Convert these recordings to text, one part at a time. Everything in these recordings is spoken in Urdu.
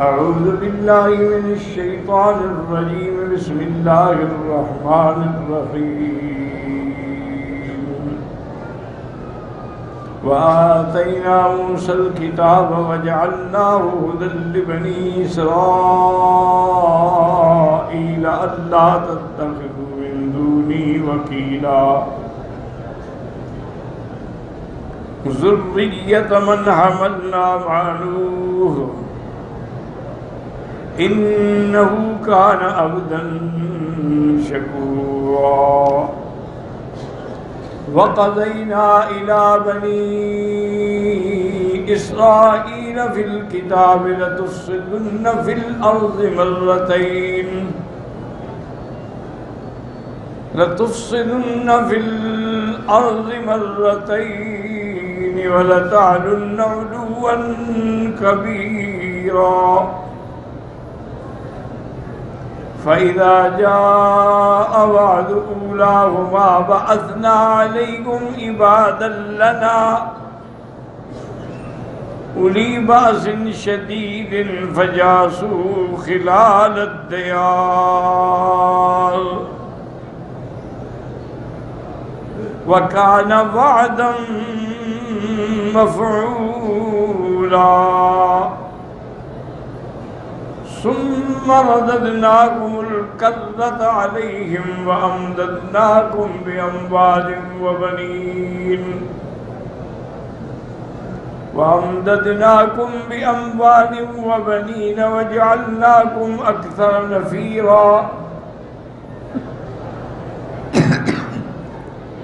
أعوذ بالله من الشيطان الرجيم. بسم الله الرحمن الرحيم. وآتينا موسى الكتاب وجعلناه هدى لبني إسرائيل ألا تتخذوا من دوني وكيلا ذرية من حملنا مع نوح إنه كان عبدا شكورا. وقضينا إلى بني إسرائيل في الكتاب لتفسدن في الأرض مرتين ولتعلن علوا كبيرا. فإذا جاء وعد أولاهما بعثنا عليكم عبادا لنا أولي بأس شديد فجاسوا خلال الديار وكان وعدا مفعولا. ثم رددناكم الكرة عليهم وأمددناكم بأموال وبنين وجعلناكم أكثر نفيرا.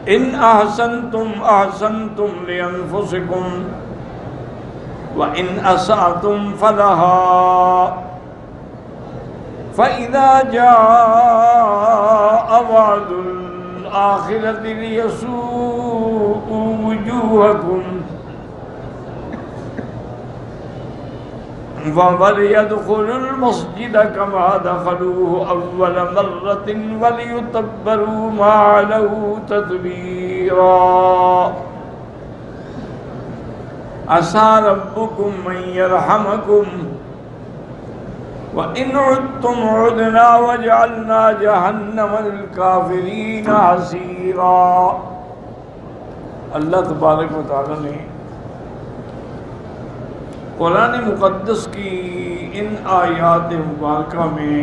إن أحسنتم أحسنتم لأنفسكم وإن أسأتم فلها. فإذا جاء وعد الآخرة ليسوءوا وجوهكم وليدخلوا المسجد كما دخلوه أول مرة وليتبروا ما علوا تتبيرا. عسى ربكم أن يرحمكم وَإِنْ عُدْتُمْ عُدْنَا وَجَعَلْنَا جَهَنَّمَ لِلْكَافِرِينَ حَصِيرًا. اللہ تبارک و تعالی نے قرآن مقدس کی ان آیات مبارکہ میں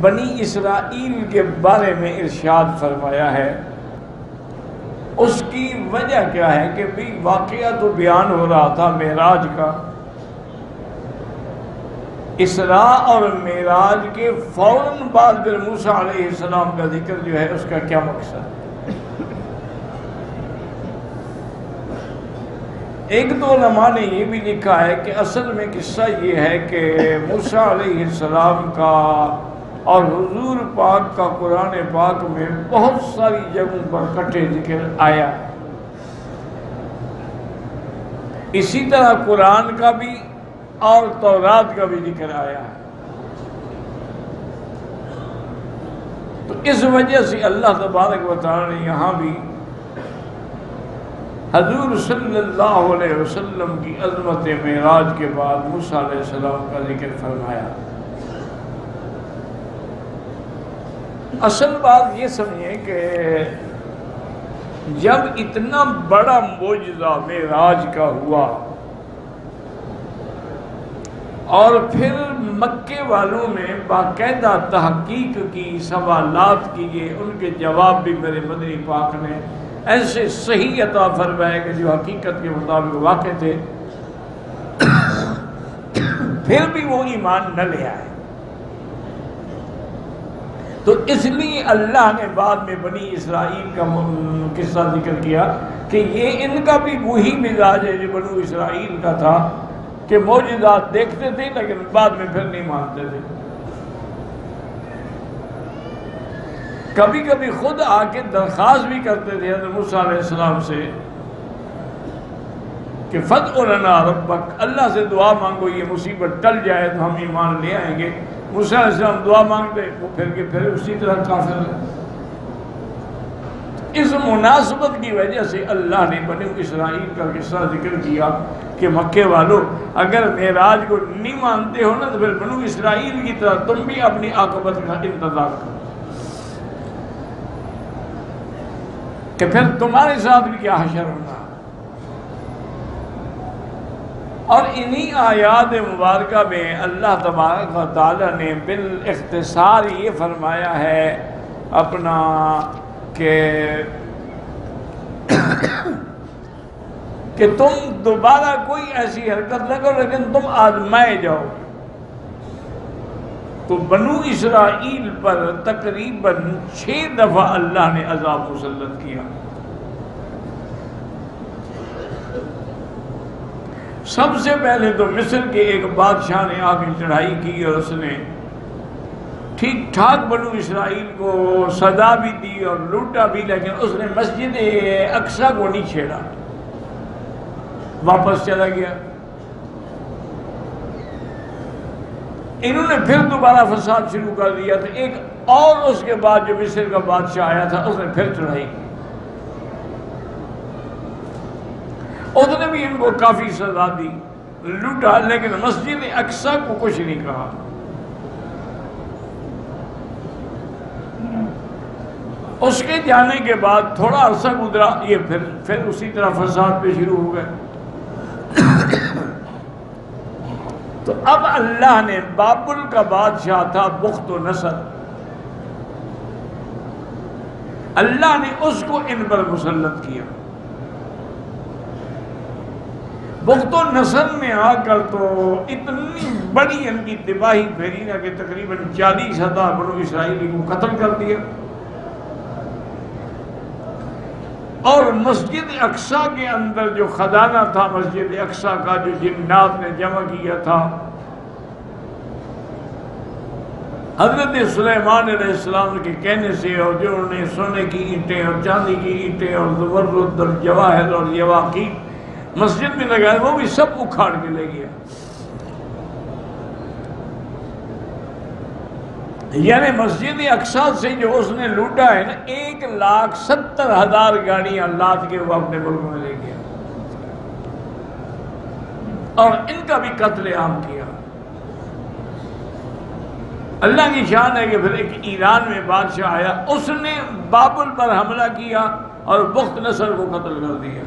بنی اسرائیل کے بارے میں ارشاد فرمایا ہے. اس کی وجہ کیا ہے کہ بھی واقعہ تو بیان ہو رہا تھا معراج کا. اسراء اور معراج کے فوراً بعد پھر موسیٰ علیہ السلام کا ذکر جو ہے اس کا کیا مقصد ہے؟ ایک دو علماء نے یہ بھی لکھا ہے کہ اصل میں قصہ یہ ہے کہ موسیٰ علیہ السلام کا اور حضور پاک کا قرآن پاک میں بہت ساری جگہوں پر اکٹھے ذکر آیا. اسی طرح قرآن کا بھی اور تورات کا بھی ذکر آیا ہے. تو اس وجہ سے اللہ تبارک و تعالی نے یہاں بھی حضور صلی اللہ علیہ وسلم کی عظمت معراج کے بعد موسیٰ علیہ السلام کا ذکر فرمایا. اصل بات یہ سمجھیں کہ جب اتنا بڑا معجزہ معراج کا ہوا اور پھر مکے والوں نے باقاعدہ تحقیق کی، سوالات کیے، ان کے جواب بھی میرے مدنی پاک نے ایسے صحیح عطا فرمائے کہ جو حقیقت کے مطابق واقع تھے، پھر بھی وہ ایمان نہ لے آئے. تو اس لیے اللہ نے بعد میں بنی اسرائیل کا قصہ ذکر کیا کہ یہ ان کا بھی وہی مزاج ہے جو بنو اسرائیل کا تھا کہ معجزات دیکھتے تھے لیکن بعد میں پھر نہیں مانتے تھے. کبھی کبھی خود آ کے درخواست بھی کرتے تھے حضرت موسیٰ علیہ السلام سے کہ فَادْعُ لَنَا رَبَّكَ، اللہ سے دعا مانگو یہ مصیبت ٹل جائے تو ہم ایمان لے آئیں گے. موسیٰ علیہ السلام دعا مانگتے وہ پھر اسی طرح کافر ہے. اس مناسبت کی وجہ سے اللہ نے بنی اسرائیل کا قصہ ذکر کیا کہ مکے والوں اگر معراج کو نہیں مانتے ہو نا تو پھر بنو اسرائیل کی طرح تم بھی اپنی عاقبت کا انتظار کرو کہ پھر تمہارے ساتھ بھی کیا حشر ہونا۔ اور انہی آیات مبارکہ میں اللہ تبارک و تعالی نے بالاختصار یہ فرمایا ہے اپنا کہ تم دوبارہ کوئی ایسی حرکت نہ کرو لیکن تم آزمائے جاؤ۔ تو بنو اسرائیل پر تقریباً 6 دفعہ اللہ نے عذاب مسلط کیا۔ سب سے پہلے تو مصر کے ایک بادشاہ نے آ کے چڑھائی کی اور اس نے ٹھیک ٹھاک بنو اسرائیل کو سزا بھی دی اور لوٹا بھی، لیکن اس نے مسجد اقصی کو نہیں چھیڑا، واپس چلا گیا۔ انہوں نے پھر دوبارہ فساد شروع کر دیا تو ایک اور اس کے بعد جو مصر کا بادشاہ آیا تھا اس نے پھر چڑھائی کی، اس نے بھی ان کو کافی سزا دی، لوٹا، لیکن مسجد اقصی کو کچھ نہیں کہا۔ اس کے جانے کے بعد تھوڑا عرصہ گزرا، یہ پھر اسی طرح فساد پہ شروع ہو گئے۔ تو اب اللہ نے بابل کا بادشاہ تھا بخت و نصر، اللہ نے اس کو ان پر مسلط کیا۔ بخت و نصر میں آ کر تو اتنی بڑی ان کی تباہی پھیلی نا کہ تقریباً 40,000 بنو اسرائیلی کو قتل کر دیا، اور مسجد اقصی کے اندر جو خزانہ تھا مسجد اقصی کا، جو جنات نے جمع کیا تھا، حضرت سلیمان علیہ السلام کے کہنے سے، اور جو انہوں نے سونے کی اینٹیں اور چاندی کی اینٹیں اور زمرد اور جواہر اور یواقیت مسجد میں لگائے، وہ بھی سب اکھاڑ کے لے گیا۔ یعنی مسجد اقصی سے جو اس نے لوٹا ہے نا 1,70,000 گاڑیاں لاد کے وہ اپنے ملک میں لے گیا، اور ان کا بھی قتل عام کیا۔ اللہ کی شان ہے کہ پھر ایک ایران میں بادشاہ آیا، اس نے بابل پر حملہ کیا اور بخت نصر کو قتل کر دیا،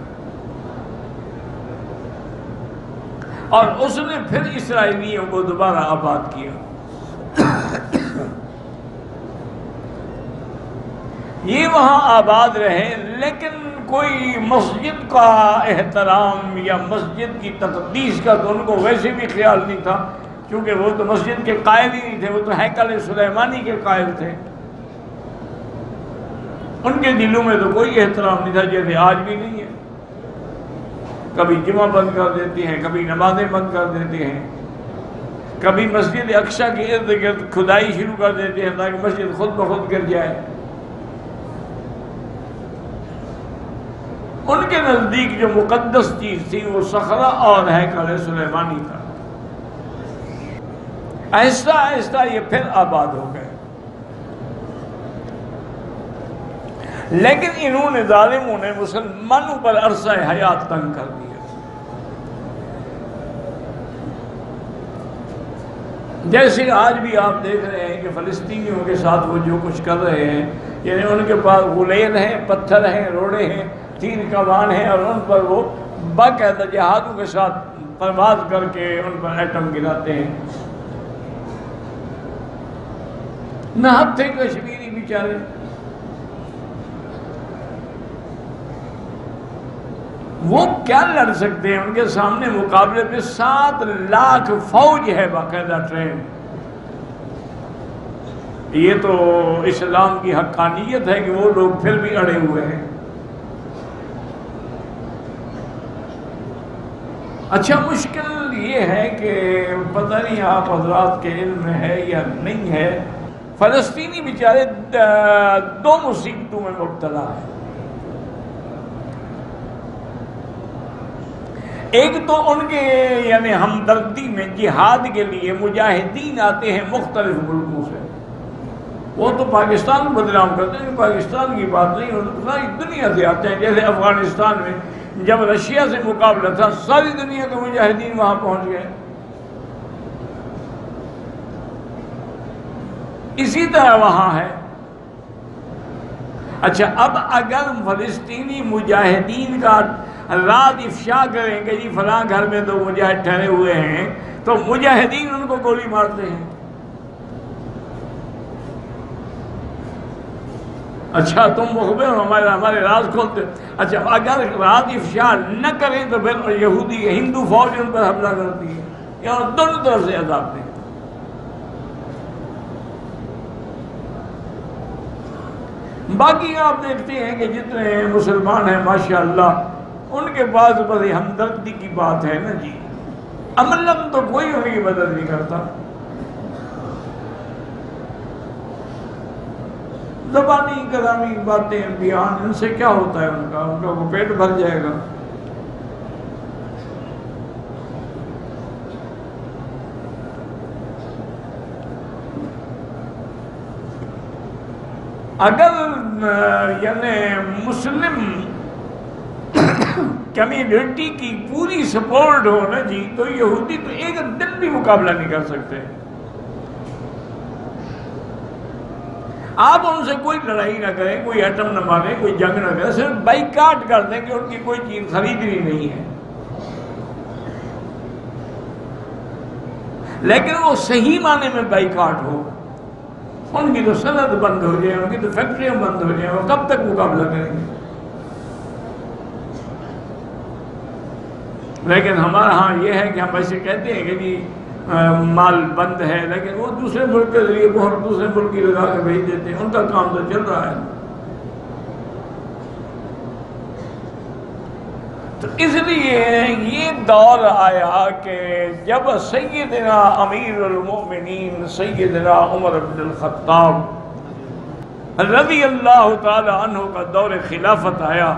اور اس نے پھر اسرائیلیوں کو دوبارہ آباد کیا۔ یہ وہاں آباد رہے، لیکن کوئی مسجد کا احترام یا مسجد کی تقدیس کا تو ان کو ویسے بھی خیال نہیں تھا، کیونکہ وہ تو مسجد کے قائل ہی نہیں تھے، وہ تو ہیکل سلیمانی کے قائل تھے۔ ان کے دلوں میں تو کوئی احترام نہیں تھا، جیسے آج بھی نہیں ہے۔ کبھی جمعہ بند کر دیتے ہیں، کبھی نمازیں بند کر دیتے ہیں، کبھی مسجد اقصی کے ارد گرد کھدائی شروع کر دیتے ہیں تاکہ مسجد خود بخود گر جائے۔ ان کے نزدیک جو مقدس چیز تھی وہ صخرہ اور ہیکل سلیمانی تھا۔ آہستہ آہستہ یہ پھر آباد ہو گئے، لیکن انہوں نے ظالموں نے مسلمانوں پر عرصہ حیات تنگ کر دیا۔ جیسے آج بھی آپ دیکھ رہے ہیں کہ فلسطینیوں کے ساتھ وہ جو کچھ کر رہے ہیں، یعنی ان کے پاس غلیل ہیں، پتھر ہیں، روڑے ہیں، تیر کمان ہیں، اور ان پر وہ باقاعدہ جہازوں کے ساتھ پرواز کر کے ان پر ایٹم گراتے ہیں۔ نہت تھے کشمیری بیچارے، وہ کیا لڑ سکتے ہیں؟ ان کے سامنے مقابلے پہ 7 لاکھ فوج ہے باقاعدہ ٹرین۔ یہ تو اسلام کی حقانیت ہے کہ وہ لوگ پھر بھی اڑے ہوئے ہیں۔ اچھا، مشکل یہ ہے کہ پتہ نہیں آپ حضرات کے علم میں ہے یا نہیں ہے، فلسطینی بیچارے 2 مصیبتوں میں مبتلا ہیں۔ ایک تو ان کے یعنی ہمدردی میں جہاد کے لیے مجاہدین آتے ہیں مختلف ملکوں سے، وہ تو پاکستان کو بدنام کرتے ہیں، پاکستان کی بات نہیں، ساری دنیا سے آتے ہیں. جیسے افغانستان میں جب رشیا سے مقابلہ تھا ساری دنیا کے مجاہدین وہاں پہنچ گئے. اسی طرح وہاں ہے. اچھا اب اگر فلسطینی مجاہدین کا راز افشا کریں کہ جی فلاں گھر میں تو مجاہد ٹھہرے ہوئے ہیں، تو مجاہدین ان کو گولی مارتے ہیں. اچھا تم مخبر ہو، ہمارے راز کھولتے. اچھا اگر راز افشا نہ کریں تو پھر یہودی ہندو فوج ان پر حملہ کرتی ہے. یہاں دونوں طرف سے عذاب دیں. باقی آپ دیکھتے ہیں کہ جتنے مسلمان ہیں ماشاءاللہ ان کے پاس بڑی ہمدردی کی بات ہے نا جی. عملاً تو کوئی ان کی مدد نہیں کرتا. زبانی کلامی باتیں بیان، ان سے کیا ہوتا ہے؟ ان کا وہ پیٹ بھر جائے گا. اگر یعنی مسلم کمیونٹی کی پوری سپورٹ ہو نا جی تو یہودی تو ایک دن بھی مقابلہ نہیں کر سکتے. آپ ان سے کوئی لڑائی نہ کریں، کوئی ایٹم نہ ماریں، کوئی جنگ نہ کریں، صرف بائیکاٹ کر دیں کہ ان کی کوئی چیز خریدنی نہیں ہے. لیکن وہ صحیح معنی میں بائیکاٹ ہو. ان کی تو صنعت بند ہو جائے، ان کی تو فیکٹریاں بند ہو جائیں، وہ کب تک مقابلہ کریں گے؟ لیکن ہمارا ہاں یہ ہے کہ ہم ایسے کہتے ہیں کہ جی مال بند ہے، لیکن وہ دوسرے ملک کے ذریعے بہت دوسرے ملک کی لگا کے بھیج دیتے ہیں. ان کا کام تو چل رہا ہے. تو اس لیے یہ دور آیا کہ جب سیدنا امیر المؤمنین سیدنا عمر بن الخطاب رضی اللہ تعالی عنہ کا دور خلافت آیا،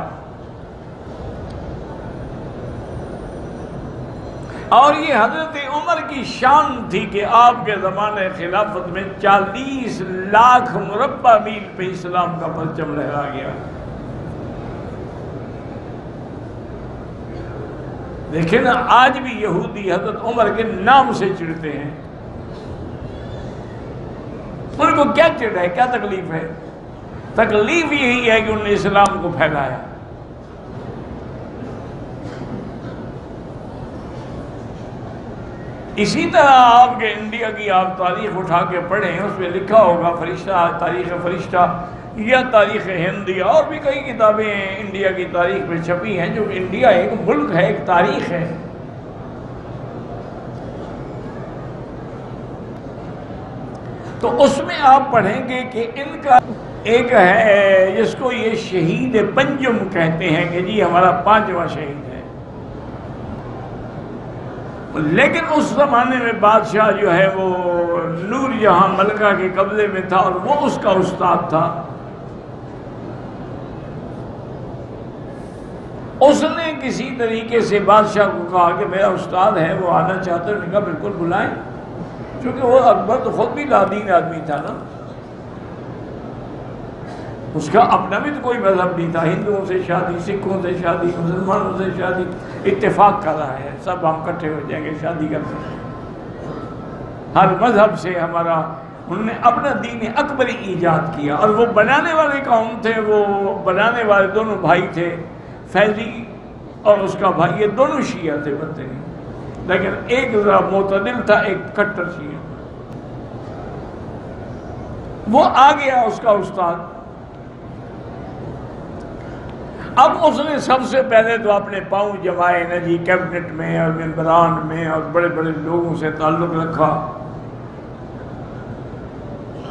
اور یہ حضرت عمر کی شان تھی کہ آپ کے زمانے خلافت میں 40 لاکھ مربع میل پہ اسلام کا پرچم لہرا گیا. دیکھیں نا آج بھی یہودی حضرت عمر کے نام سے چڑھتے ہیں. ان کو کیا چڑھ ہے، کیا تکلیف ہے؟ تکلیف یہی ہے کہ انہوں نے اسلام کو پھیلایا. اسی طرح آپ کے انڈیا کی آپ تاریخ اٹھا کے پڑھیں، اس میں لکھا ہوگا فرشتہ، تاریخ فرشتہ یا تاریخ ہند یا اور بھی کئی کتابیں انڈیا کی تاریخ میں چھپی ہیں. جو انڈیا ایک ملک ہے، ایک تاریخ ہے. تو اس میں آپ پڑھیں گے کہ ان کا ایک ہے جس کو یہ شہید پنجم کہتے ہیں کہ جی ہمارا 5واں شہید ہے. لیکن اس زمانے میں بادشاہ جو ہے وہ نور جہاں ملکہ کے قبضے میں تھا اور وہ اس کا استاد تھا. اس نے کسی طریقے سے بادشاہ کو کہا کہ میرا استاد ہے وہ آنا چاہتا ہے. انہوں نے کہا بالکل بلائیں، کیونکہ وہ اکبر تو خود بھی لادین آدمی تھا نا، اس کا اپنا بھی تو کوئی مذہب نہیں تھا. ہندوؤں سے شادی، سکھوں سے شادی، مسلمانوں سے شادی، اتفاق کر رہا ہے سب ہم اکٹھے ہو جائیں گے شادی کرتے ہیں. ہر مذہب سے ہمارا، انہوں نے اپنا دین اکبری ایجاد کیا. اور وہ بنانے والے کون تھے؟ وہ بنانے والے دونوں بھائی تھے، فیضی اور اس کا بھائی. یہ دونوں شیعہ تھے بنتے ہیں، لیکن ایک ذرا معتدل تھا، ایک کٹر شیعہ. وہ آ گیا اس کا استاد. اب اس نے سب سے پہلے تو اپنے پاؤں جمائے نا جی کیبنٹ میں اور ممبران میں اور بڑے بڑے لوگوں سے تعلق رکھا.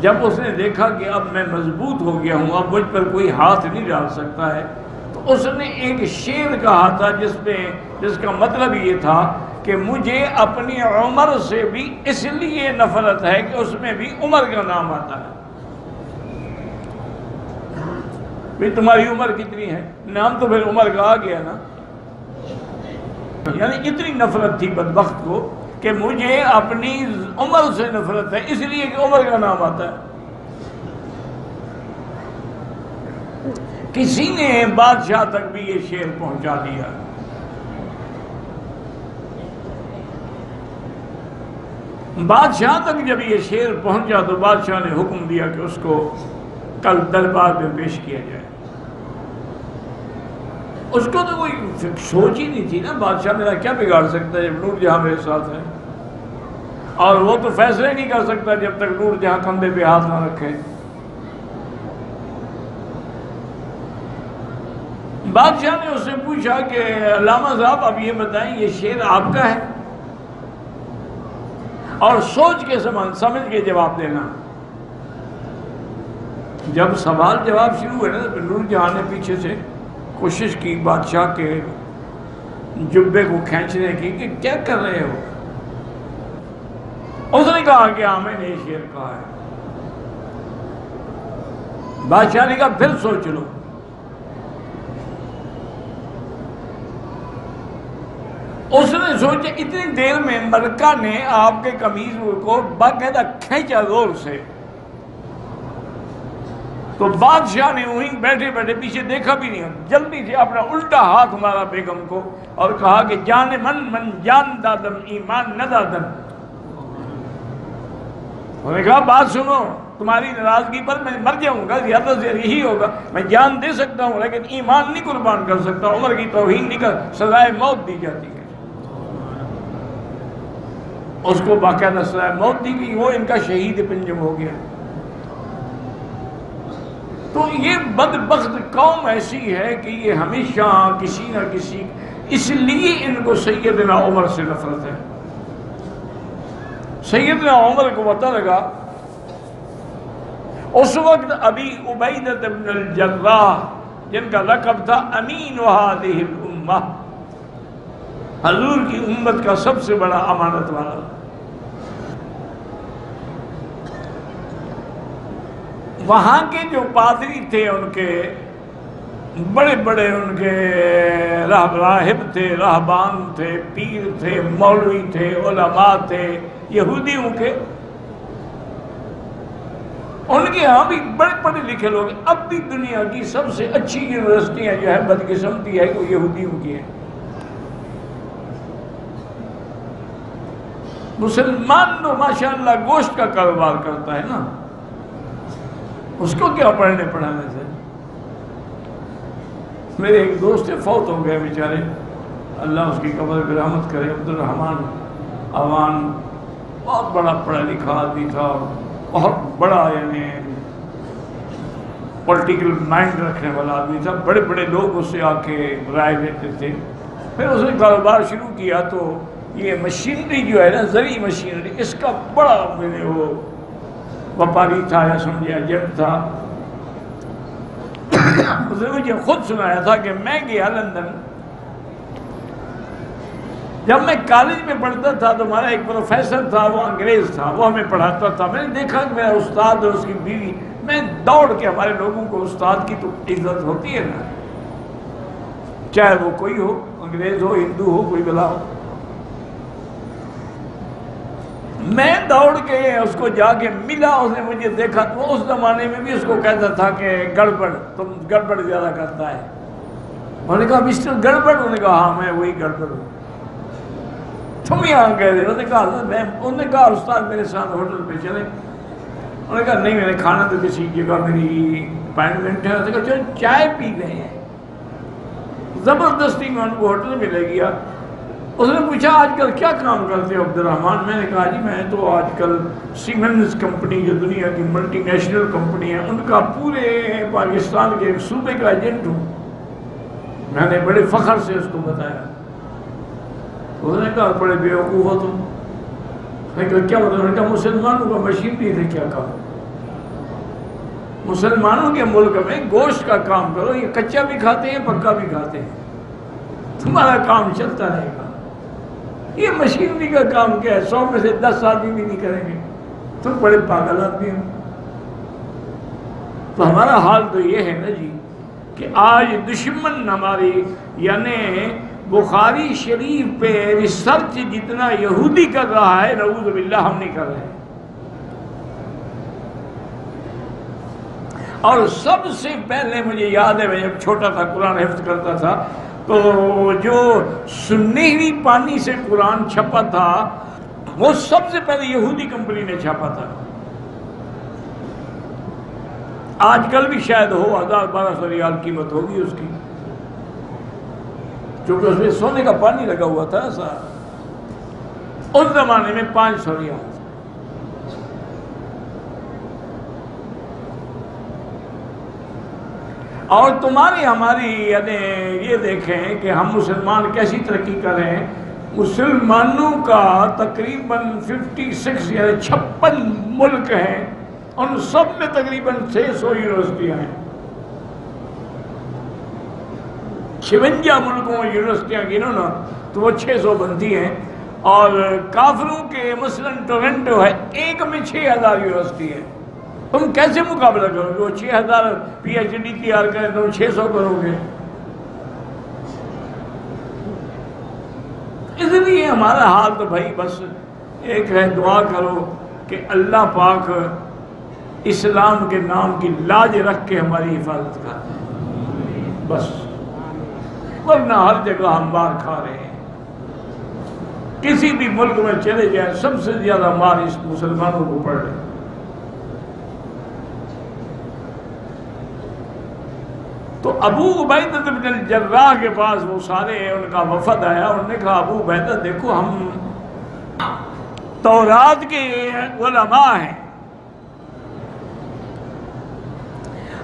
جب اس نے دیکھا کہ اب میں مضبوط ہو گیا ہوں، اب مجھ پر کوئی ہاتھ نہیں ڈال سکتا ہے، تو اس نے ایک شعر کہا تھا جس کا مطلب یہ تھا کہ مجھے اپنی عمر سے بھی اس لیے نفرت ہے کہ اس میں بھی عمر کا نام آتا ہے. بھئی تمہاری عمر کتنی ہے؟ نام تو پھر عمر کا آ گیا نا. یعنی اتنی نفرت تھی بدبخت کو کہ مجھے اپنی عمر سے نفرت ہے اس لیے کہ عمر کا نام آتا ہے. کسی نے بادشاہ تک بھی یہ شعر پہنچا دیا. بادشاہ تک جب یہ شعر پہنچا تو بادشاہ نے حکم دیا کہ اس کو کل دربار میں پیش کیا جائے. اس کو تو کوئی سوچ ہی نہیں تھی نا، بادشاہ میرا کیا بگاڑ سکتا ہے جب نور جہاں میرے ساتھ ہے، اور وہ تو فیصلے نہیں کر سکتا جب تک نور جہاں کندھے پہ ہاتھ نہ رکھے. بادشاہ نے اس سے پوچھا کہ علامہ صاحب اب یہ بتائیں یہ شعر آپ کا ہے، اور سوچ کے سمجھ کے جواب دینا. جب سوال جواب شروع ہوئے نا تو نور جہاں نے پیچھے سے کوشش کی بادشاہ کے جبے کو کھینچنے کی کہ کیا کر رہے ہو. اس نے کہا کہ ہاں میں نے یہ شعر کہا ہے. بادشاہ نے کہا پھر سوچ لو. اس نے سوچا. اتنی دیر میں ملکہ نے آپ کے قمیض کو باقاعدہ کھینچا زور سے. تو بادشاہ نے وہیں بیٹھے بیٹھے پیچھے دیکھا بھی نہیں، جلدی سے اپنا الٹا ہاتھ مارا بیگم کو اور کہا کہ جان من جان دادم ایمان نہ دادم. انہوں نے کہا بات سنو، تمہاری ناراضگی پر میں مر جاؤں گا، زیادہ سے یہی ہوگا، میں جان دے سکتا ہوں لیکن ایمان نہیں قربان کر سکتا. عمر کی توہین نہیں کر، سزائے موت دی جاتی ہے. اس کو باقاعدہ سزائے موت دی گئی، وہ ان کا شہید پنجم ہو گیا. تو یہ بدبخت قوم ایسی ہے کہ یہ ہمیشہ کسی نہ کسی، اس لیے ان کو سیدنا عمر سے نفرت ہے. سیدنا عمر کو پتہ لگا اس وقت ابی عبیدہ بن الجراح جن کا لقب تھا امین هذه الامہ، حضور کی امت کا سب سے بڑا امانت والا، وہاں کے جو پادری تھے ان کے بڑے بڑے ان کے راہب تھے، راہبان تھے، پیر تھے، مولوی تھے، علماء تھے یہودیوں کے. ان کے ہاں بھی بڑے پڑھے لکھے لوگ. اب بھی دنیا کی سب سے اچھی یونیورسٹیاں جو ہے بدقسمتی ہے وہ یہودیوں کی ہیں. مسلمان تو ماشاءاللہ گوشت کا کاروبار کرتا ہے نا، اس کو کیا پڑھنے پڑھانے سے. میرے ایک دوست فوت ہو گئے بیچارے، اللہ اس کی قبر پہ رحمت کرے، عبد الرحمن اوان. بہت بڑا پڑھا لکھا آدمی تھا، بہت بڑا یعنی پولیٹیکل مائنڈ رکھنے والا آدمی تھا. بڑے بڑے لوگ اس سے آ کے رائے لیتے تھے. پھر اس نے کاروبار شروع کیا تو یہ مشینری جو ہے نا، زرعی مشینری، اس کا بڑا وہ وپاری تھا یا سمجھے ایجنٹ تھا. اس نے مجھے خود سنایا تھا کہ میں گیا لندن. جب میں کالج میں پڑھتا تھا تو ہمارا ایک پروفیسر تھا، وہ انگریز تھا، وہ ہمیں پڑھاتا تھا. میں نے دیکھا کہ میرا استاد اور اس کی بیوی، میں دوڑ کے، ہمارے لوگوں کو استاد کی تو عزت ہوتی ہے نا، چاہے وہ کوئی ہو، انگریز ہو، ہندو ہو، کوئی بلا ہو. میں دوڑ کے اس کو جا کے ملا. اس نے مجھے دیکھا تو اس زمانے میں بھی اس کو کہتا تھا کہ گڑبڑ، تم گڑبڑ زیادہ کرتا ہے. انہوں نے کہا مسٹر گڑبڑ؟ انہوں نے کہا ہاں میں وہی گڑبڑ ہوں. تم یہاں گئے تھے؟ انہوں نے کہا استاد میرے ساتھ ہوٹل پہ چلے. انہوں نے کہا نہیں، میں نے کھانا تو کسی جگہ میری اپائنٹمنٹ ہے. انہوں نے کہا چلو چائے پی لیں. زبردستی میں ان کو ہوٹل میں لے گیا. اس نے پوچھا آج کل کیا کام کرتے ہو عبد الرحمن؟ میں نے کہا جی میں تو آج کل سیمنز کمپنی جو دنیا کی ملٹی نیشنل کمپنی ہے ان کا پورے پاکستان کے ایک صوبے کا ایجنٹ ہوں. میں نے بڑے فخر سے اس کو بتایا. اس نے کہا بڑے بیوقوف ہو تم. میں نے کہا کیا بتا؟ انہوں نے کہا مسلمانوں کا مشینری سے کیا کام؟ مسلمانوں کے ملک میں گوشت کا کام کرو، یہ کچا بھی کھاتے ہیں پکا بھی کھاتے ہیں، تمہارا کام چلتا رہے گا. یہ مشینری کا کام کیا ہے؟ 100 میں سے 10 آدمی بھی نہیں کریں گے. تم بڑے پاگل آدمی ہو. تو ہمارا حال تو یہ ہے نا جی کہ آج دشمن ہماری یعنی بخاری شریف پہ ریسرچ جتنا یہودی کر رہا ہے، نعوذ باللہ ہم نہیں کر رہے. اور سب سے پہلے مجھے یاد ہے میں جب چھوٹا تھا قرآن حفظ کرتا تھا تو جو سنہری پانی سے قرآن چھپا تھا وہ سب سے پہلے یہودی کمپنی نے چھاپا تھا. آج کل بھی شاید ہو 1000-1200 ریال قیمت ہوگی اس کی، کیونکہ اس میں سونے کا پانی لگا ہوا تھا ایسا. اس زمانے میں 500 ریال. اور تمہاری ہماری یعنی یہ دیکھیں کہ ہم مسلمان کیسی ترقی کر رہے ہیں. مسلمانوں کا تقریباً 56 یعنی 56 ملک ہیں، ان سب میں تقریباً 600 یونیورسٹیاں ہیں. 56 ملکوں میں یونیورسٹیاں گنو نا تو وہ 600 بنتی ہیں. اور کافروں کے مثلاً ٹورنٹو ہے، ایک میں 6000 یونیورسٹی ہے. تم کیسے مقابلہ کرو گے؟ وہ 6000 پی ایچ ڈی تیار کریں تو 600 کرو گے. اس لیے ہمارا حال تو بھائی بس ایک ہے، دعا کرو کہ اللہ پاک اسلام کے نام کی لاج رکھ کے ہماری حفاظت کرے بس. ورنہ ہر جگہ ہم مار کھا رہے ہیں. کسی بھی ملک میں چلے جائیں سب سے زیادہ مار اس مسلمانوں کو پڑ رہے. تو ابو عبیدہ بن الجراح کے پاس وہ سارے ان کا وفد آیا. انہوں نے کہا ابو عبیدہ دیکھو ہم تورات کے علماء ہیں،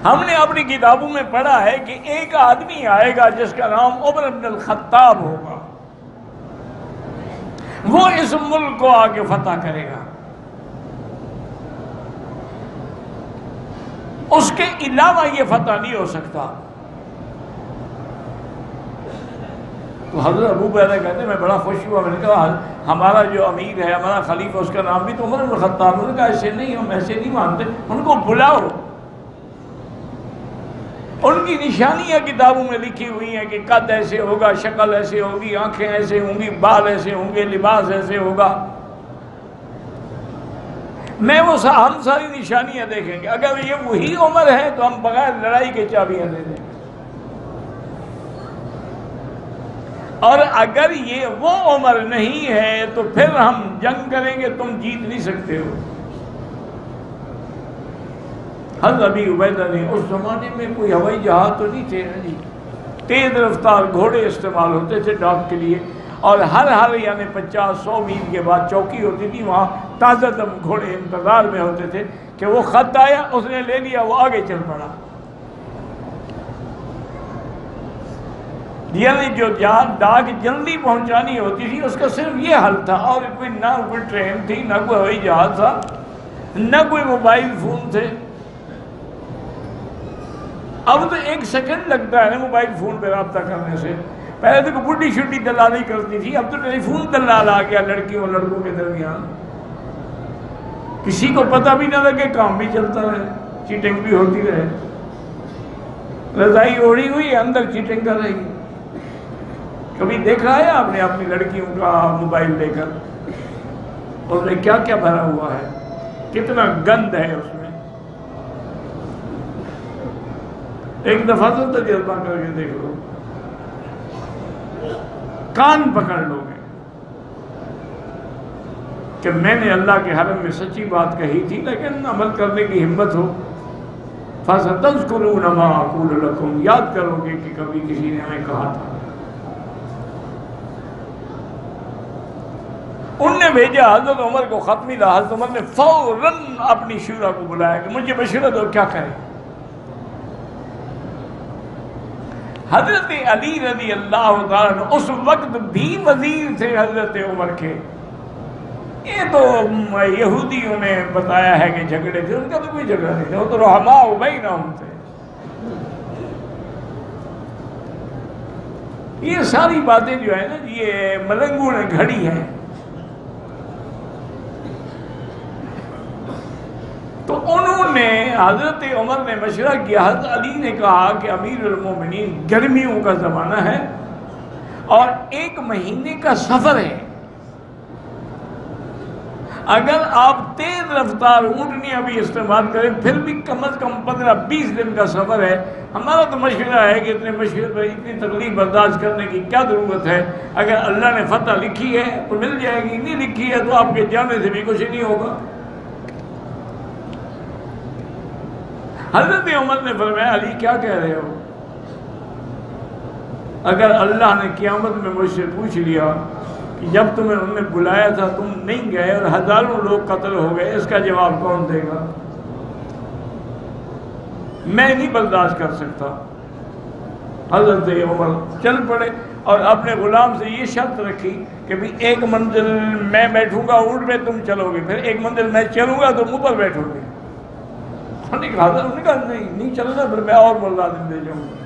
ہم نے اپنی کتابوں میں پڑھا ہے کہ ایک آدمی آئے گا جس کا نام عمر بن الخطاب ہوگا، وہ اس ملک کو آگے فتح کرے گا، اس کے علاوہ یہ فتح نہیں ہو سکتا. تو حضرت ابو عبیدہ کہتے ہیں میں بڑا خوش ہوا. میں نے کہا ہمارا جو امیر ہے، ہمارا خلیفہ، اس کا نام بھی تو عمر بن الخطاب. انہوں نے کہا ایسے نہیں، ہم ایسے نہیں مانتے. ان کو بلاؤ. ان کی نشانیاں کتابوں میں لکھی ہوئی ہیں کہ قد ایسے ہوگا، شکل ایسے ہوگی، آنکھیں ایسے ہوں گی، بال ایسے ہوں گے، لباس ایسے ہوگا. میں وہ ہم ساری نشانیاں دیکھیں گے. اگر یہ وہی عمر ہے تو ہم بغیر لڑائی کے چابیاں دے دیں گے، اور اگر یہ وہ عمر نہیں ہے تو پھر ہم جنگ کریں گے، تم جیت نہیں سکتے ہو. حضرت ابی عبیدہ نے، اس زمانے میں کوئی ہوائی جہاز تو نہیں تھے جی، تیز رفتار گھوڑے استعمال ہوتے تھے ڈاک کے لیے، اور ہر یعنی 50-100 میل کے بعد چوکی ہوتی تھی، وہاں تازہ دم گھوڑے انتظار میں ہوتے تھے کہ وہ خط آیا، اس نے لے لیا، وہ آگے چل پڑا. یعنی جو ڈاک جلدی پہنچانی ہوتی تھی اس کا صرف یہ حل تھا، اور کوئی نہ کوئی ٹرین تھی، نہ کوئی ہوائی جہاز تھا، نہ کوئی موبائل فون تھے. اب تو 1 سیکنڈ لگتا ہے نا موبائل فون پہ رابطہ کرنے سے. پہلے تو بڈھی شڈی دلالی کرتی تھی، اب تو ٹیلی فون دلال آ گیا لڑکیوں اور لڑکوں کے درمیان. کسی کو پتہ بھی نہ لگے، کام بھی چلتا رہے، چیٹنگ بھی ہوتی رہے. رضائی اوڑھی ہوئی اندر چیٹنگ کر رہی. کبھی دیکھا ہے آپ نے اپنی لڑکیوں کا موبائل لے کر اس میں کیا کیا بھرا ہوا ہے، کتنا گند ہے اس میں؟ ایک دفعہ تو تجربہ کر کے دیکھ لو، کان پکڑ لو گے کہ میں نے اللہ کے حرم میں سچی بات کہی تھی لیکن عمل کرنے کی ہمت ہو. فَسَتَذْكُرُونَ مَا أَقُولُ لَكُمْ، یاد کرو گے کہ کبھی کسی نے ہمیں کہا تھا. ان نے بھیجا حضرت عمر کو خط ملا. حضرت عمر نے فوراً اپنی شورا کو بلایا کہ مجھے مشورہ دو کیا کریں. حضرت علی رضی اللہ تعالیٰ عنہ اس وقت بھی وزیر تھے حضرت عمر کے. یہ تو یہودیوں نے بتایا ہے کہ جھگڑے تھے، ان کا تو کوئی جھگڑا نہیں تھا، وہ تو رحماء بینہم تھے. یہ ساری باتیں جو ہے نا یہ ملنگوں نے گھڑی ہیں. تو انہوں نے حضرت عمر نے مشورہ کیا. حضرت علی نے کہا کہ امیر المومنین گرمیوں کا زمانہ ہے اور 1 مہینے کا سفر ہے، اگر آپ تیز رفتار اونٹنیاں بھی استعمال کریں پھر بھی کم از کم 15-20 دن کا سفر ہے. ہمارا تو مشورہ ہے کہ اتنے مشورے پر اتنی تکلیف برداشت کرنے کی کیا ضرورت ہے؟ اگر اللہ نے فتح لکھی ہے تو مل جائے گی، نہیں لکھی ہے تو آپ کے جانے سے بھی کچھ نہیں ہوگا. حضرت عمر نے فرمایا علی کیا کہہ رہے ہو؟ اگر اللہ نے قیامت میں مجھ سے پوچھ لیا کہ جب تمہیں انہوں نے بلایا تھا تم نہیں گئے اور ہزاروں لوگ قتل ہو گئے، اس کا جواب کون دے گا؟ میں نہیں برداشت کر سکتا. حضرت عمر چل پڑے اور اپنے غلام سے یہ شرط رکھی کہ بھی ایک منزل میں بیٹھوں گا اونٹ پہ، تم چلو گے، پھر ایک منزل میں چلوں گا تم اوپر بیٹھو گے. انہوں نے کہا نہیں چلنا، پھر میں اور ملازم دے جاؤں گا.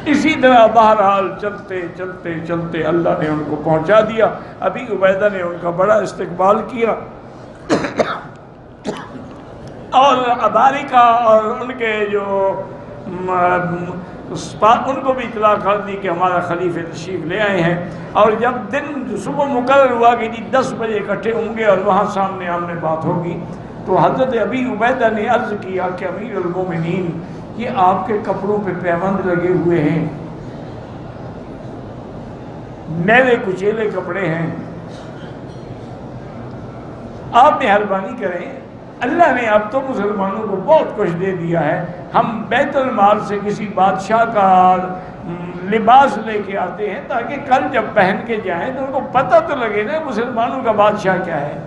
اسی طرح بہرحال چلتے چلتے چلتے اللہ نے ان کو پہنچا دیا. ابی عبیدہ نے ان کا بڑا استقبال کیا اور ابارکہ اور ان کے جو ان کو بھی اطلاع کر دی کہ ہمارا خلیفہ تشریف لے آئے ہیں. اور جب دن صبح مقرر ہوا کہ جی 10 بجے اکٹھے ہوں گے اور وہاں سامنے آمنے بات ہوگی، تو حضرت ابی عبیدہ نے عرض کیا کہ امیر المومنین یہ آپ کے کپڑوں پہ پیوند لگے ہوئے ہیں، میلے کچیلے کپڑے ہیں، آپ مہربانی کریں. اللہ نے اب تو مسلمانوں کو بہت کچھ دے دیا ہے، ہم بیت المال سے کسی بادشاہ کا لباس لے کے آتے ہیں تاکہ کل جب پہن کے جائیں تو ان کو پتہ تو لگے نا مسلمانوں کا بادشاہ کیا ہے.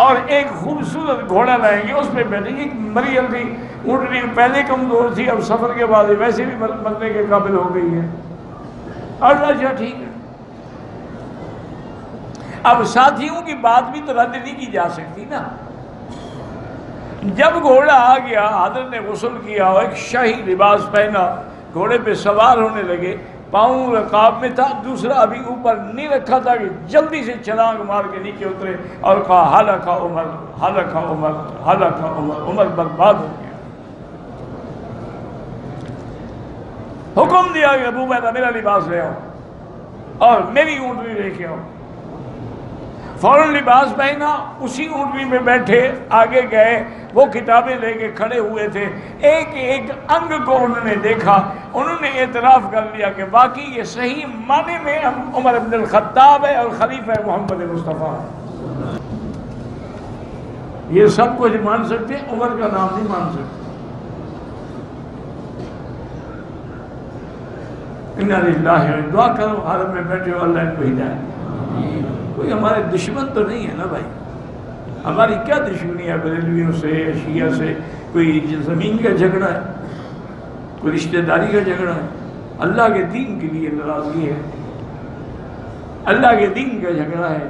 اور ایک خوبصورت گھوڑا لائیں گے، اس پہ بیٹھیں گے. مریم بھی اونٹنی پہلے کمزور تھی، اب سفر کے بعد ویسے بھی مرنے کے قابل ہو گئی ہے. اچھا ٹھیک ہے. اب ساتھیوں کی بات بھی تو رد نہیں کی جا سکتی نا. جب گھوڑا آ گیا حضرت نے غسل کیا اور ایک شاہی لباس پہنا، گھوڑے پہ سوار ہونے لگے. پاؤں رکاب میں تھا، دوسرا ابھی اوپر نہیں رکھا تھا کہ جلدی سے چھلانگ مار کے نیچے اترے اور کہا ہلاک عمر، ہلاک عمر، ہلاک عمر، عمر برباد ہو گیا. حکم دیا کہ ابو عبیدہ میرا لباس لے آؤ اور میری اونٹنی لے کے آؤ. فوراً لباس پہنا، اسی اونٹنی میں بیٹھے آگے گئے. وہ کتابیں لے کے کھڑے ہوئے تھے، ایک ایک انگ کو انہوں نے دیکھا. انہوں نے اعتراف کر لیا کہ واقعی یہ صحیح معنی میں عمر بن الخطاب ہے اور خلیفہ محمد مصطفیٰ. یہ سب کچھ مان سکتے ہیں، عمر کا نام نہیں مان سکتے. انا للہ، دعا کرو حرم میں بیٹھے ہو اللہ ان کو ہدایت. کوئی ہمارے دشمن تو نہیں ہے نا بھائی. ہماری کیا دشمنی ہے بریلویوں سے، شیعہ سے؟ کوئی زمین کا جھگڑا ہے، کوئی رشتہ داری کا جھگڑا ہے؟ اللہ کے دین کے لیے ناراضگی ہے، اللہ کے دین کا جھگڑا ہے.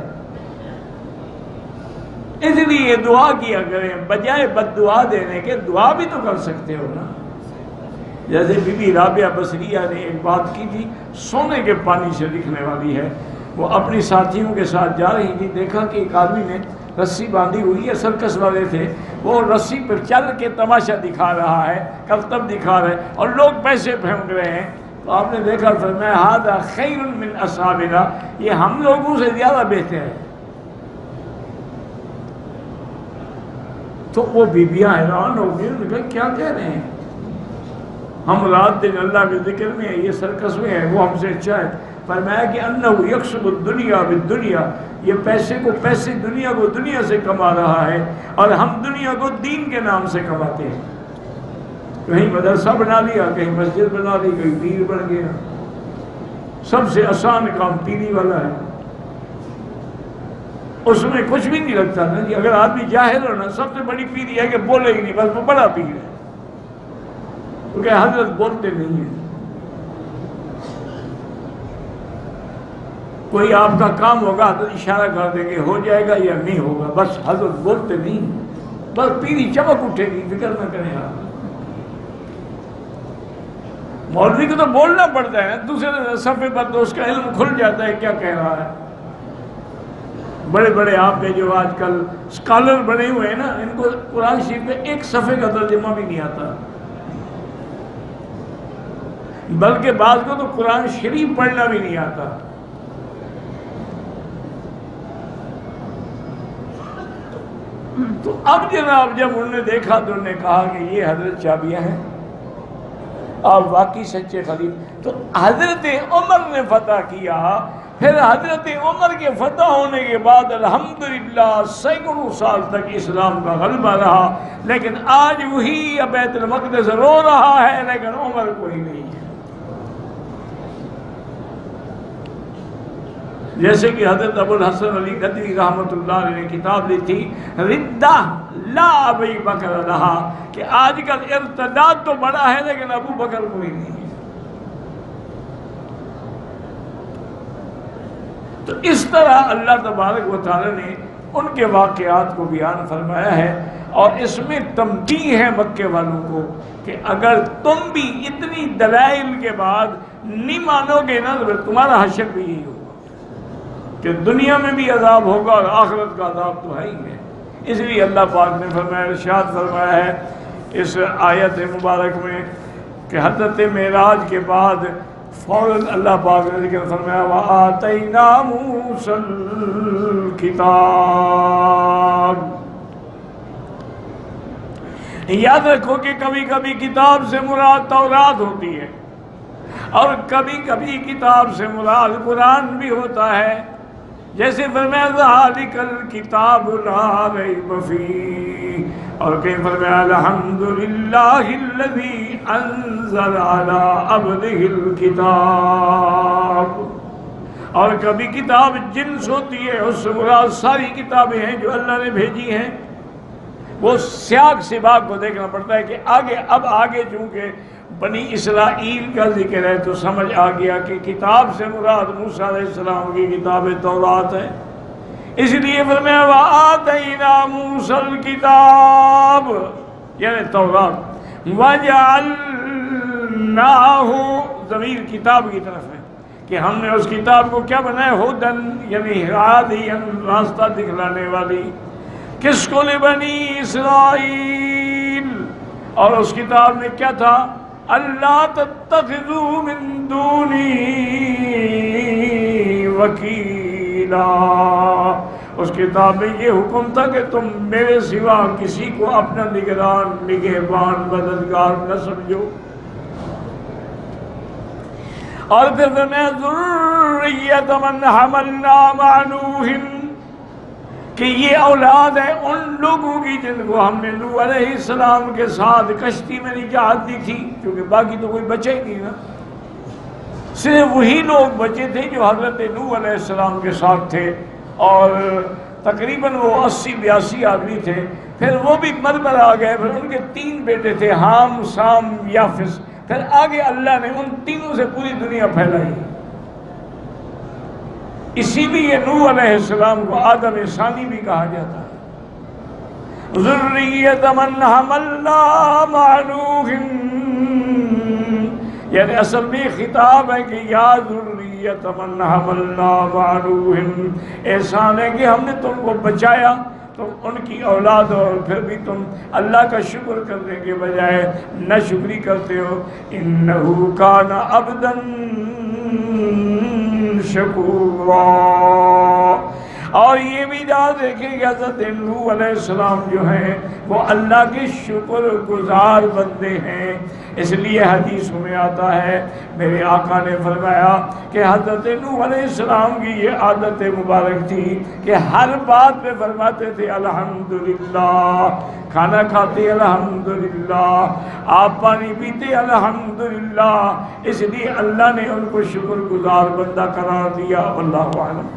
اس لیے دعا کیا کریں بجائے بد دعا دینے کے. دعا بھی تو کر سکتے ہو نا. جیسے بی بی رابعہ بصریہ نے ایک بات کی تھی، سونے کے پانی سے لکھنے والی ہے. وہ اپنی ساتھیوں کے ساتھ جا رہی تھی، دیکھا کہ ایک آدمی نے رسی باندھی ہوئی ہے، سرکس والے تھے، وہ رسی پر چل کے تماشا دکھا رہا ہے، کرتب دکھا رہے ہیں اور لوگ پیسے پھینک رہے ہیں. تو آپ نے دیکھا فرمایا ھذا خیر من اصحابنا، یہ ہم لوگوں سے زیادہ بہتر ہے. تو وہ بیویاں حیران ہو گئی، انہوں نے کہا کیا کہہ رہے ہیں؟ ہم رات دن اللہ کے ذکر میں ہیں، یہ سرکس میں ہے، وہ ہم سے اچھا ہے. فرمایا کہ انہ یکسب الدنیا بالدنیا، یہ پیسے دنیا کو دنیا سے کما رہا ہے اور ہم دنیا کو دین کے نام سے کماتے ہیں. کہیں مدرسہ بنا لیا، کہیں مسجد بنا لی، کہیں پیر بن گیا. سب سے آسان کام پیری والا ہے، اس میں کچھ بھی نہیں لگتا نا جی. اگر آدمی جاہل ہو نا، سب سے بڑی پیری ہے کہ بولے ہی نہیں، بس وہ بڑا پیر ہے، کیونکہ حضرت بولتے نہیں ہیں. کوئی آپ کا کام ہوگا تو اشارہ کر دیں گے ہو جائے گا یا نہیں ہوگا، بس حضرت بولتے نہیں، بس پیری چمک اٹھے گی، فکر نہ کریں آپ. مولوی کو تو بولنا پڑتا ہے، دوسرے صفحے پر تو اس کا علم کھل جاتا ہے کیا کہہ رہا ہے. بڑے بڑے آپ کے جو آج کل اسکالر بنے ہوئے ہیں نا، ان کو قرآن شریف میں ایک صفحے کا ترجمہ بھی نہیں آتا، بلکہ بعض کو تو قرآن شریف پڑھنا بھی نہیں آتا. تو اب جناب جب انہوں نے دیکھا تو انہوں نے کہا کہ یہ حضرت چابیاں ہیں، آپ واقعی سچے خلیفہ۔ تو حضرت عمر نے فتح کیا، پھر حضرت عمر کے فتح ہونے کے بعد الحمدللہ سینکڑوں سال تک اسلام کا غلبہ رہا، لیکن آج وہی بیت المقدس رو رہا ہے لیکن عمر کوئی نہیں ہے۔ جیسے کہ حضرت ابو الحسن علی ندوی رحمۃ اللہ علیہ نے کتاب لی تھی ردہ لا ابی بکر رہا، کہ آج کل ارتداد تو بڑا ہے لیکن ابو بکر کوئی نہیں ہے۔ تو اس طرح اللہ تبارک و تعالی نے ان کے واقعات کو بیان فرمایا ہے، اور اس میں تنبیہ ہے مکے والوں کو کہ اگر تم بھی اتنی دلائل کے بعد نہیں مانو گے نا تو تمہارا حشر بھی یہی ہوگا کہ دنیا میں بھی عذاب ہوگا اور آخرت کا عذاب تو ہے ہی ہے۔ اس لیے اللہ پاک نے فرمایا، ارشاد فرمایا ہے اس آیت مبارک میں کہ حضرت معراج کے بعد فوراً اللہ پاک نے ذکر فرمایا وَآتَيْنَا مُوسَى الْكِتَابَ۔ یاد رکھو کہ کبھی کبھی کتاب سے مراد تورات ہوتی ہے اور کبھی کبھی کتاب سے مراد قرآن بھی ہوتا ہے، جیسے فرمایا ذَلِكَ الْكِتَابُ لَا رَيْبَ فِيهِ، اور کہیں فرمایا الحمدللہ الذی انزل علی عبدہ الکتاب، اور کبھی کتاب جنس ہوتی ہے، اس سے مراد ساری کتابیں ہیں جو اللہ نے بھیجی ہیں۔ وہ سیاق سباق کو دیکھنا پڑتا ہے کہ اب آگے چونکہ بنی اسرائیل کا ذکر ہے تو سمجھ آ گیا کہ کتاب سے مراد موسیٰ علیہ السلام کی کتاب تورات ہے، اس لیے فرمایا وَآتَيْنَا مُوسَى الْكِتَابَ یعنی تورات، وَجَعَلْنَاهُ ضمیر کتاب کی طرف ہے کہ ہم نے اس کتاب کو کیا بنایا ہدن یعنی ہادین راستہ دکھلانے والی، کس کو لبنی اسرائیل، اور اس کتاب میں کیا تھا اللہ تتخذوا من دونی وکیلا، اس کتاب میں یہ حکم تھا کہ تم میرے سوا کسی کو اپنا نگران نگہبان مددگار نہ سمجھو، اور پھر فرمایا ذریۃ من حملنا مع نوح، کہ یہ اولاد ہے ان لوگوں کی جن کو ہم نے نوح علیہ السلام کے ساتھ کشتی میں نجات دی تھی، کیونکہ باقی تو کوئی بچے ہی نہیں نا، صرف وہی لوگ بچے تھے جو حضرت نوح علیہ السلام کے ساتھ تھے، اور تقریباً وہ 80-82 آدمی تھے، پھر وہ بھی مر مر آ گئے، پھر ان کے 3 بیٹے تھے حام، سام، یافس، پھر آگے اللہ نے ان تینوں سے پوری دنیا پھیلائی، اسی لیے نوح علیہ السلام کو آدم ثانی بھی کہا جاتا ہے۔ ذریۃ من حملنا مع نوح، یعنی اصل میں خطاب ہے کہ یا ذریۃ من حملنا مع نوح، احسان ہے کہ ہم نے تم کو بچایا، تم ان کی اولاد ہو، اور پھر بھی تم اللہ کا شکر کرنے کے بجائے نہ شکری کرتے ہو۔ انہ کان عبدا شکورا، اور یہ بھی یاد دیکھیں کہ حضرت نوح علیہ السلام جو ہیں وہ اللہ کے شکر گزار بندے ہیں، اس لیے حدیث میں آتا ہے میرے آقا نے فرمایا کہ حضرت نوح علیہ السلام کی یہ عادت مبارک تھی کہ ہر بات میں فرماتے تھے الحمدللہ، کھانا کھاتے الحمدللہ، آپ پانی پیتے الحمدللہ، اس لیے اللہ نے ان کو شکر گزار بندہ قرار دیا۔ واللہ اعلم۔